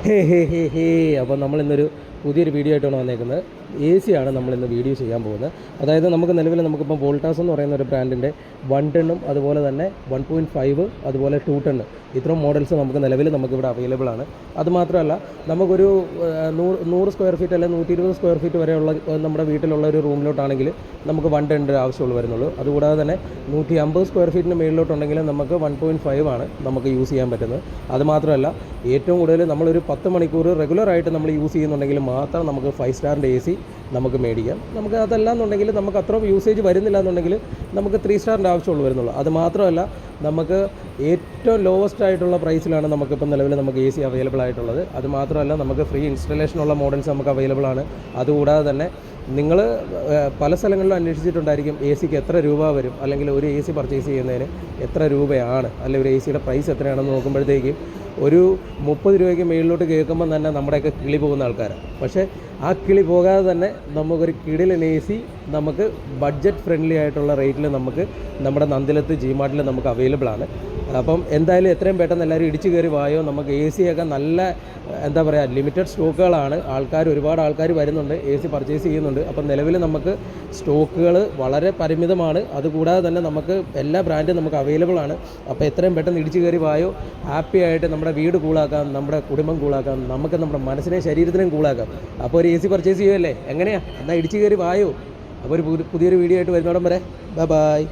ഹേ ഹേ ഹേ ഹേ അപ്പോൾ നമ്മളിന്നൊരു പുതിയൊരു വീഡിയോ ആയിട്ടാണ് വന്നേക്കുന്നത്. എ സി ആണ് നമ്മളിന്ന് വീഡിയോ ചെയ്യാൻ പോകുന്നത്. അതായത് നമുക്ക് നിലവിൽ നമുക്കിപ്പോൾ വോൾട്ടാസ് എന്ന് പറയുന്ന ഒരു ബ്രാൻഡിൻ്റെ 110 അതുപോലെ തന്നെ 1.5 അതുപോലെ 210 ഇത്രയും മോഡൽസ് നമുക്ക് നിലവിൽ നമുക്കിവിടെ അവൈലബിൾ ആണ്. അതുമാത്രമല്ല നമുക്കൊരു 100 സ്ക്വയർ ഫീറ്റ് അല്ലെങ്കിൽ 120 സ്ക്വയർ ഫീറ്റ് വരെയുള്ള നമ്മുടെ വീട്ടിലുള്ള ഒരു റൂമിലോട്ടാണെങ്കിൽ നമുക്ക് 110 ആവശ്യമുള്ളൂ വരുന്നുള്ളൂ. അതുകൂടാതെ തന്നെ 150 സ്ക്വയർ ഫീറ്റിന് മേളിലോട്ടുണ്ടെങ്കിൽ നമുക്ക് 1.5 ആണ് നമുക്ക് യൂസ് ചെയ്യാൻ പറ്റുന്നത്. അതുമാത്രമല്ല ഏറ്റവും കൂടുതൽ നമ്മളൊരു 10 മണിക്കൂർ റെഗുലറായിട്ട് നമ്മൾ യൂസ് ചെയ്യുന്നുണ്ടെങ്കിൽ മാത്രം നമുക്ക് 5 സ്റ്റാറിൻ്റെ എ സി നമുക്ക് മേടിക്കാം. നമുക്ക് അതല്ല എന്നുണ്ടെങ്കിൽ നമുക്ക് അത്രയും യൂസേജ് വരുന്നില്ല എന്നുണ്ടെങ്കിൽ നമുക്ക് 3 സ്റ്റാറിൻ്റെ ആവശ്യമുള്ളൂ വരുന്നുള്ളൂ. അത് മാത്രമല്ല നമുക്ക് ഏറ്റവും ലോവസ്റ്റ് ആയിട്ടുള്ള പ്രൈസിലാണ് നമുക്കിപ്പം നിലവിൽ നമുക്ക് എ സി അവൈലബിൾ ആയിട്ടുള്ളത്. അത് മാത്രമല്ല നമുക്ക് ഫ്രീ ഇൻസ്റ്റലേഷനുള്ള മോഡൽസ് നമുക്ക് അവൈലബിൾ ആണ്. അതുകൂടാതെ തന്നെ നിങ്ങൾ പല സ്ഥലങ്ങളിലും അന്വേഷിച്ചിട്ടുണ്ടായിരിക്കും എ സിക്ക് എത്ര രൂപ വരും, അല്ലെങ്കിൽ ഒരു എ സി പർച്ചേസ് ചെയ്യുന്നതിന് എത്ര രൂപയാണ്, അല്ലെങ്കിൽ ഒരു എ സിയുടെ പ്രൈസ് എത്രയാണെന്ന് നോക്കുമ്പോഴത്തേക്കും ഒരു 30 രൂപയ്ക്ക് മേളിലോട്ട് കേൾക്കുമ്പോൾ തന്നെ നമ്മുടെയൊക്കെ കിളി പോകുന്ന ആൾക്കാരാണ്. പക്ഷേ ആ കിളി പോകാതെ തന്നെ നമുക്കൊരു കിടിലൻ എ സി നമുക്ക് ബഡ്ജറ്റ് ഫ്രണ്ട്ലി ആയിട്ടുള്ള റേറ്റിൽ നമുക്ക് നമ്മുടെ നന്ദിലത്ത് ജിമാർട്ടിൽ നമുക്ക് അവൈലബിൾ ആണ്. അപ്പം എന്തായാലും എത്രയും പെട്ടെന്ന് എല്ലാവരും ഇടിച്ചു കയറി വായോ. നമുക്ക് എ സിയൊക്കെ നല്ല എന്താ പറയുക ലിമിറ്റഡ് സ്റ്റോക്കുകളാണ്. ഒരുപാട് ആൾക്കാർ വരുന്നുണ്ട്, എ സി പർച്ചേസ് ചെയ്യുന്നുണ്ട്. അപ്പം നിലവിൽ നമുക്ക് സ്റ്റോക്കുകൾ വളരെ പരിമിതമാണ്. അതുകൂടാതെ തന്നെ നമുക്ക് എല്ലാ ബ്രാൻഡും നമുക്ക് അവൈലബിൾ ആണ്. അപ്പോൾ എത്രയും പെട്ടെന്ന് ഇടിച്ചു കയറി വായോ. ഹാപ്പി ആയിട്ട് നമ്മുടെ വീട് കൂളാക്കാം, നമ്മുടെ കുടുംബം കൂളാക്കാം, നമുക്ക് നമ്മുടെ മനസ്സിനെയും ശരീരത്തിനെയും കൂളാക്കാം. അപ്പോൾ ഒരു എ സി പർച്ചേസ് ചെയ്യുമല്ലേ, എങ്ങനെയാണ് എന്നാൽ ഇടിച്ചു കയറി വായോ. അപ്പോൾ ഒരു പുതിയൊരു വീഡിയോ ആയിട്ട് വരുന്നോടം വരെ ബൈ.